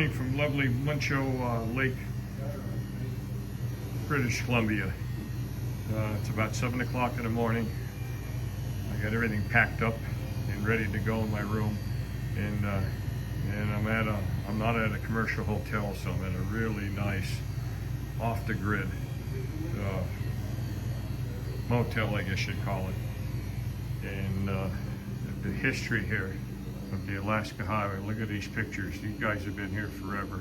morning from lovely Muncho Lake, British Columbia. It's about 7 o'clock in the morning. I got everything packed up and ready to go in my room, and I'm not at a commercial hotel, so I'm at a really nice off the grid motel, I guess you'd call it. And the history here of the Alaska Highway. Look at these pictures. These guys have been here forever.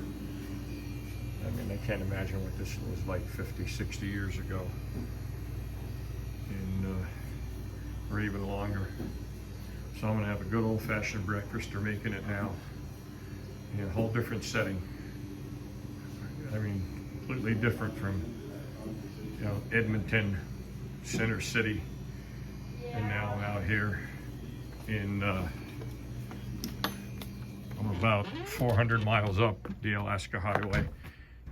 I mean, I can't imagine what this was like 50, 60 years ago. And, or even longer. So I'm gonna have a good old-fashioned breakfast. They're making it now in a whole different setting. I mean, completely different from, you know, Edmonton, Center City, and now I'm out here in I'm about 400 miles up the Alaska Highway,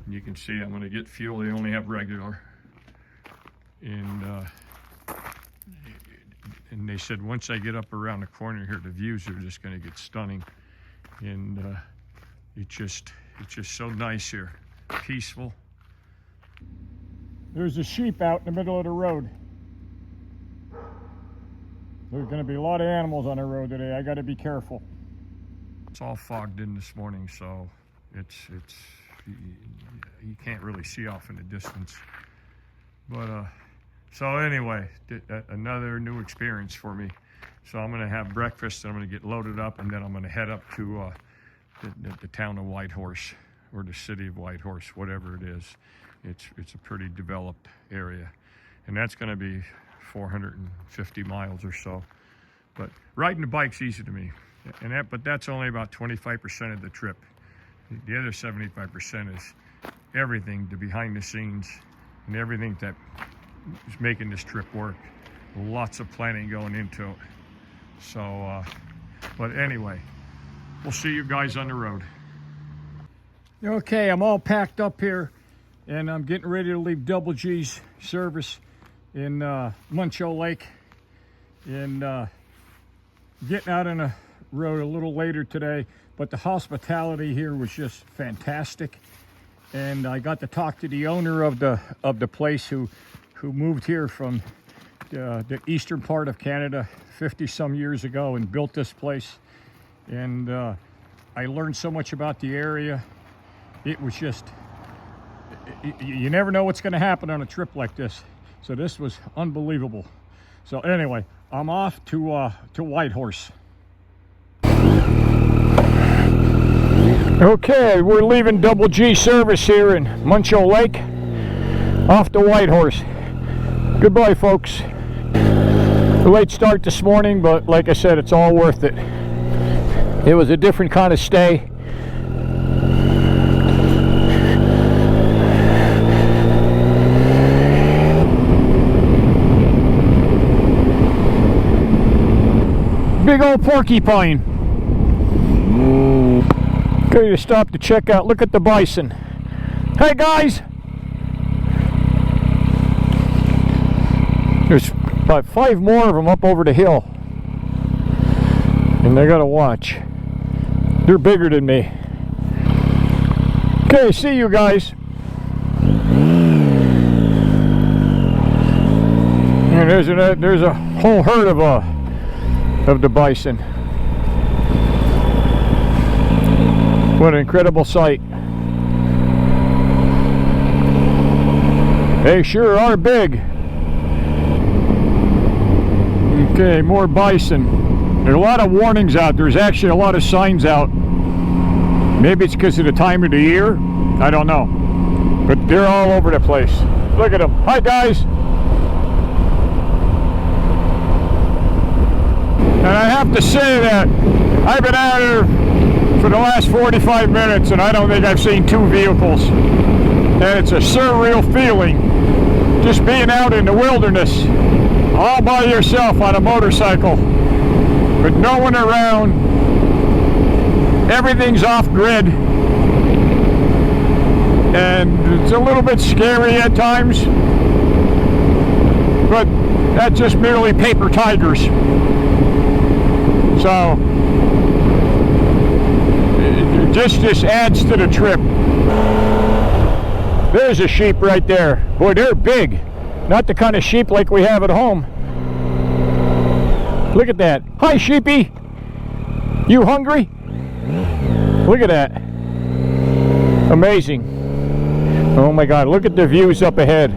and you can see I'm going to get fuel. They only have regular, and they said once I get up around the corner here, the views are just going to get stunning, and it's just so nice here, peaceful. There's a sheep out in the middle of the road. There's going to be a lot of animals on the road today. I got to be careful. It's all fogged in this morning, so you can't really see off in the distance. But so anyway, another new experience for me. So I'm going to have breakfast, and I'm going to get loaded up, and then I'm going to head up to the town of Whitehorse, or the city of Whitehorse, whatever it is. It's a pretty developed area, and that's going to be 450 miles or so. But riding the bike's easy to me, but that's only about 25% of the trip. The other 75% is everything, the behind the scenes, and everything that is making this trip work. Lots of planning going into it. So, but anyway, we'll see you guys on the road. Okay, I'm all packed up here, and I'm getting ready to leave Double G's service in Muncho Lake, and getting out on the road a little later today. But the hospitality here was just fantastic, and I got to talk to the owner of the place who moved here from the eastern part of Canada 50 some years ago and built this place, and I learned so much about the area. It was just, you never know what's going to happen on a trip like this. So this was unbelievable. So anyway, I'm off to Whitehorse. Okay, we're leaving Double G service here in Muncho Lake, off to Whitehorse. Goodbye, folks. A late start this morning, but like I said, it's all worth it. It was a different kind of stay. Big old porcupine. Okay, to stop to check out. Look at the bison. Hey guys! There's about 5 more of them up over the hill, and they gotta watch. They're bigger than me. Okay, see you guys. And there's a whole herd of the bison. What an incredible sight. They sure are big. Okay, more bison. There's a lot of warnings out. There's actually a lot of signs out. Maybe it's because of the time of the year. I don't know. But they're all over the place. Look at them. Hi, guys. And I have to say that I've been out here for the last 45 minutes, and I don't think I've seen 2 vehicles. And it's a surreal feeling just being out in the wilderness all by yourself on a motorcycle with no one around. Everything's off grid, and it's a little bit scary at times, but that's just merely paper tigers. So Just adds to the trip. There's a sheep right there. Boy, they're big. Not the kind of sheep like we have at home. Look at that. Hi, sheepy. You hungry? Look at that. Amazing. Oh my God, look at the views up ahead.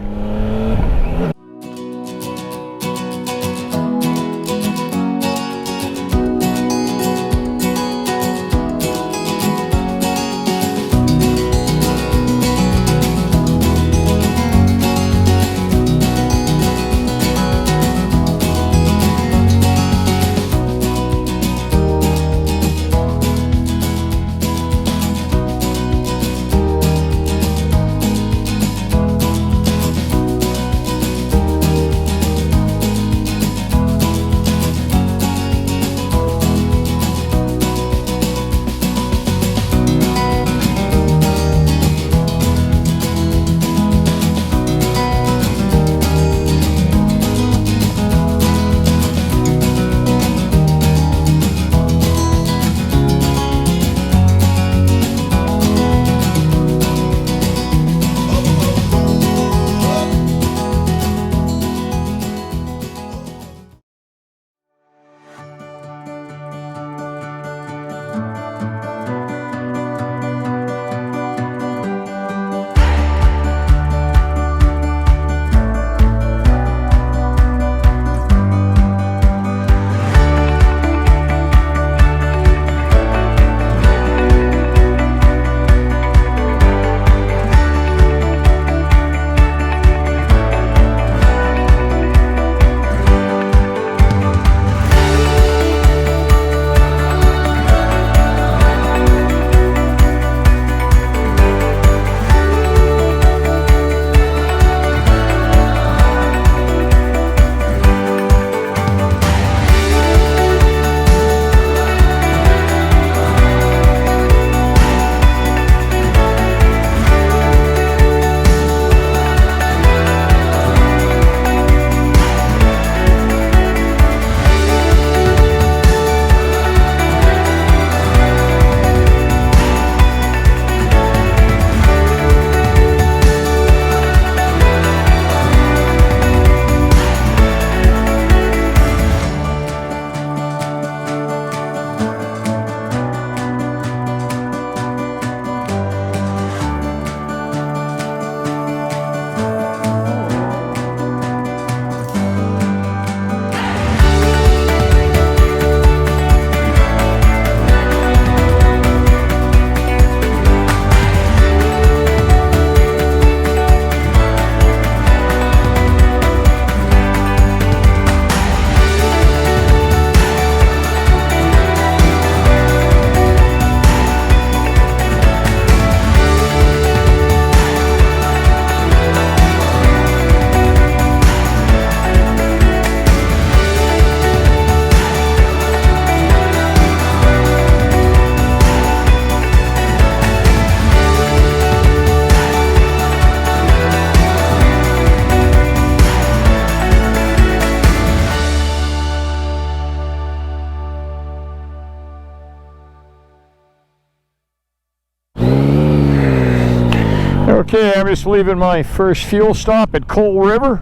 Okay, I'm just leaving my first fuel stop at Coal River,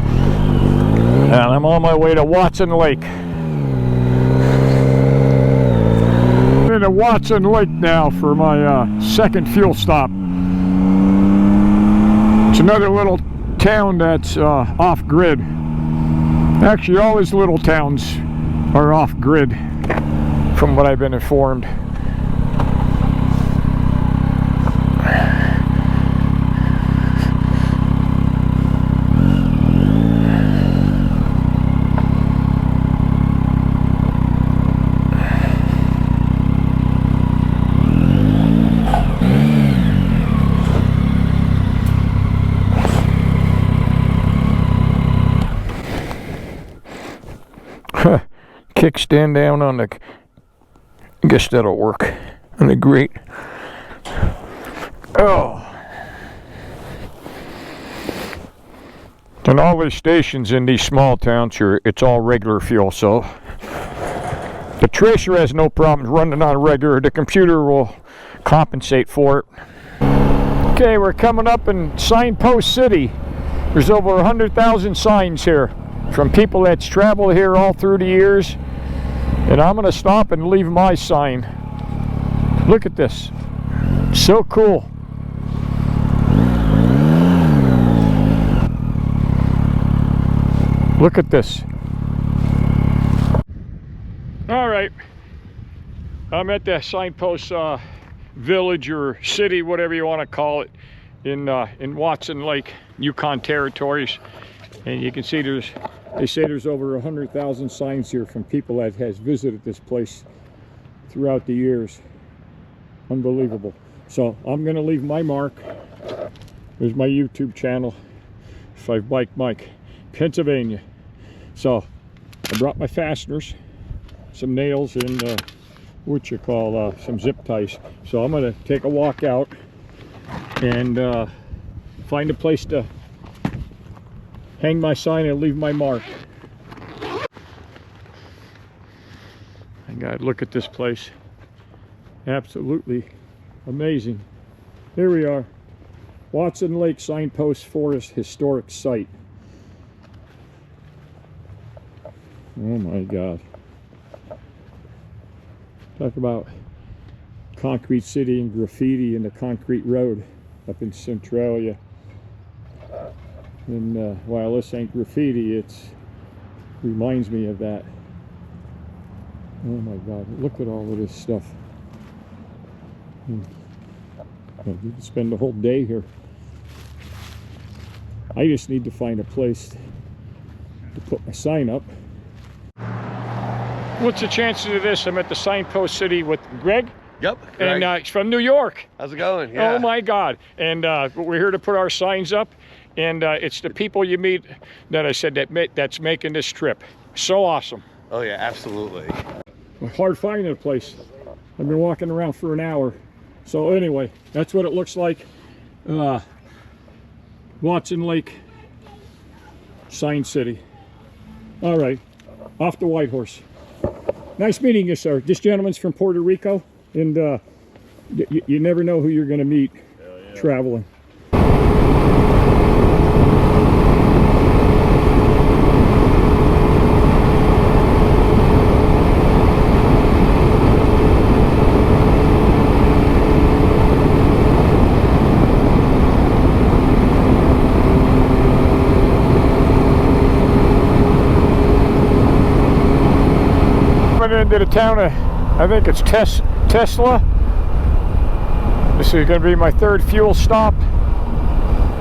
and I'm on my way to Watson Lake. I'm in Watson Lake now for my second fuel stop. It's another little town that's off-grid. Actually, all these little towns are off-grid, from what I've been informed. Kickstand down on the, I guess that'll work on the grate. Oh. And all these stations in these small towns, it's all regular fuel, so The tracer has no problems running on regular. The computer will compensate for it. Okay, we're coming up in Signpost City. There's over 100,000 signs here from people that's traveled here all through the years. And I'm going to stop and leave my sign. Look at this. So cool. Look at this. All right. I'm at the Signpost village or city, whatever you want to call it, in Watson Lake, Yukon Territories. And you can see they say there's over 100,000 signs here from people that has visited this place throughout the years. Unbelievable. So I'm going to leave my mark. There's my YouTube channel, 5 Bike Mike, Pennsylvania. So I brought my fasteners, some nails, and some zip ties. So I'm going to take a walk out and find a place to hang my sign and leave my mark. I gotta look at this place. Absolutely amazing. Here we are, Watson Lake Signpost Forest Historic Site. Oh my God. Talk about concrete city and graffiti in the concrete road up in Centralia. And while this ain't graffiti, it reminds me of that. Oh my God, look at all of this stuff. You can spend the whole day here. I just need to find a place to put my sign up. What's the chances of this? I'm at the Signpost City with Greg. Yep. And he's from New York. How's it going? Yeah. Oh my God. And we're here to put our signs up. And it's the people you meet that I said that's making this trip. So awesome. Oh yeah, absolutely. Hard finding a place. I've been walking around for an hour. So anyway, that's what it looks like. Watson Lake, Sign City. All right, off to Whitehorse. Nice meeting you, sir. This gentleman's from Puerto Rico, and you never know who you're going to meet traveling. Into the town of, I think it's Tesla. This is going to be my 3rd fuel stop,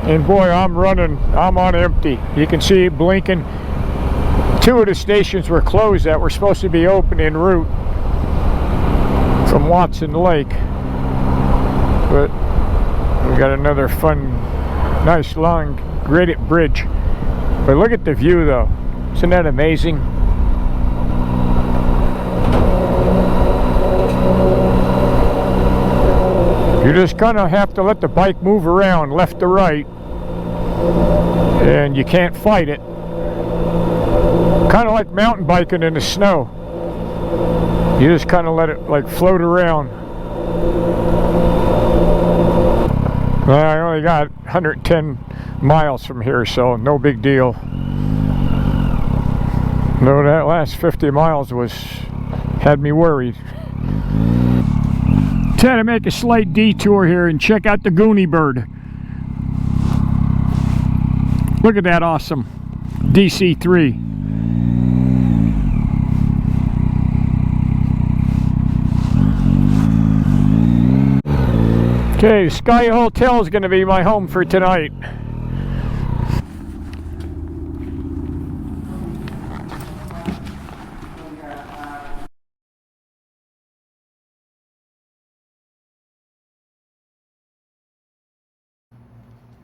and boy, I'm on empty. You can see it blinking. 2 of the stations were closed that were supposed to be open en route from Watson Lake, but we got another fun, nice long graded bridge. But look at the view though. Isn't that amazing? You just kind of have to let the bike move around left to right, and you can't fight it. Kind of like mountain biking in the snow. You just kind of let it like float around. Well, I only got 110 miles from here, so no big deal. No, that last 50 miles had me worried. Try to make a slight detour here and check out the Goonie bird. Look at that awesome DC-3. Okay, Sky Hotel is going to be my home for tonight.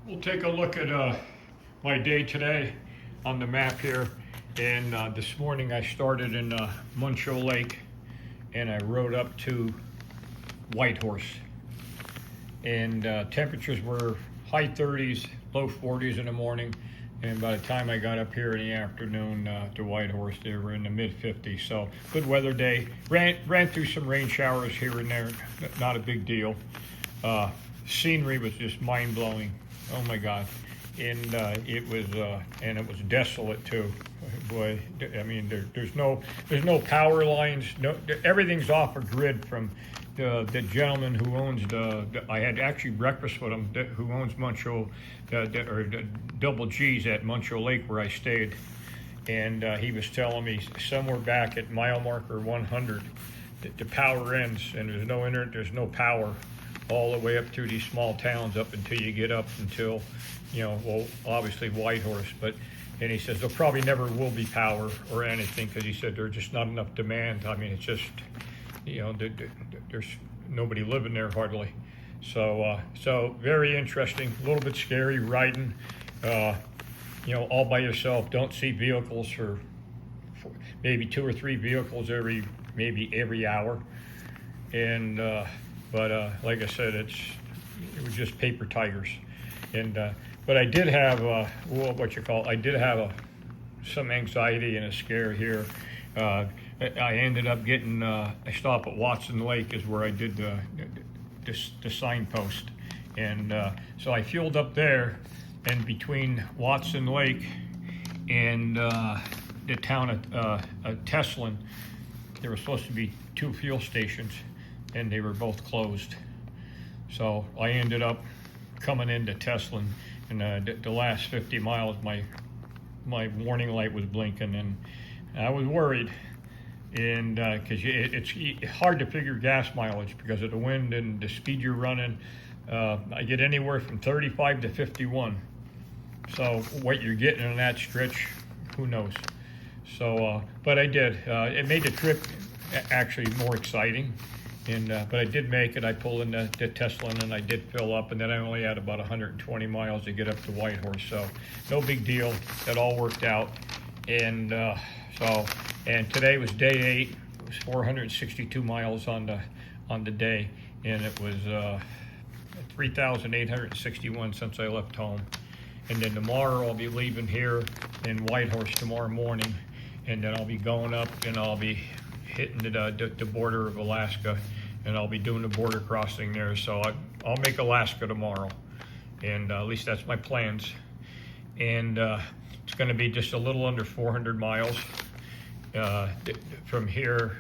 We'll take a look at my day today on the map here. And this morning I started in Muncho Lake, and I rode up to Whitehorse. And temperatures were high 30s, low 40s in the morning. And by the time I got up here in the afternoon to Whitehorse, they were in the mid-50s. So good weather day. Ran through some rain showers here and there. Not a big deal. Scenery was just mind-blowing. Oh my God. And it was desolate too. Boy, I mean, there's no power lines. No, everything's off a grid from the gentleman who owns I had actually breakfast with him, who owns Muncho, or Double G's at Muncho Lake where I stayed. And he was telling me somewhere back at mile marker 100, the power ends and there's no internet, there's no power all the way up through these small towns up until you get up until, well, obviously Whitehorse. And he says there probably never will be power or anything because he said there's just not enough demand. I mean, it's just, there's nobody living there hardly. So very interesting, a little bit scary riding, all by yourself. Don't see vehicles for maybe 2 or 3 vehicles every hour. And, but like I said, it was just paper tigers. And, but I did have, I did have some anxiety and a scare here. I ended up getting a stop at Watson Lake is where I did the signpost. And so I fueled up there, and between Watson Lake and the town of Teslin, there were supposed to be 2 fuel stations, and they were both closed. So I ended up coming into Teslin, and the last 50 miles, my warning light was blinking, and I was worried. And because it's hard to figure gas mileage because of the wind and the speed you're running. I get anywhere from 35 to 51. So what you're getting on that stretch, who knows? So, but I did. It made the trip actually more exciting. And but I did make it. I pulled in the Teslin and I did fill up, and then I only had about 120 miles to get up to Whitehorse. So no big deal. That all worked out. And and today was day 8. It was 462 miles on the day, and it was 3,861 since I left home. And then tomorrow I'll be leaving here in Whitehorse tomorrow morning, and then I'll be going up and I'll be hitting the border of Alaska, and I'll be doing the border crossing there. So I'll make Alaska tomorrow, and at least that's my plans. And it's going to be just a little under 400 miles from here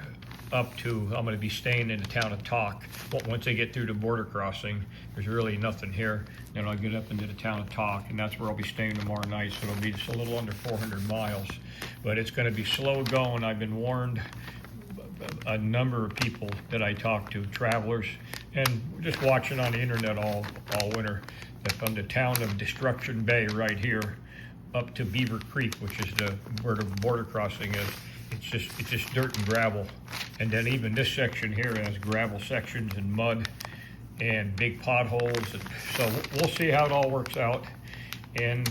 up to, I'm going to be staying in the town of Talk. Once I get through the border crossing, there's really nothing here. Then I'll get up into the town of Talk, and that's where I'll be staying tomorrow night. So it'll be just a little under 400 miles. But it's going to be slow going. I've been warned, a number of people that I talk to, travelers, and just watching on the internet all winter, that from the town of Destruction Bay right here up to Beaver Creek, which is where the border crossing is, it's just dirt and gravel. And then even this section here has gravel sections and mud and big potholes. And so we'll see how it all works out. And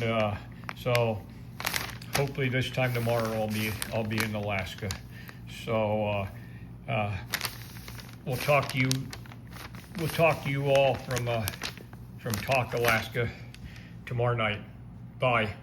so hopefully this time tomorrow I'll be in Alaska. So we'll talk to you all from Talk, Alaska tomorrow night. Bye.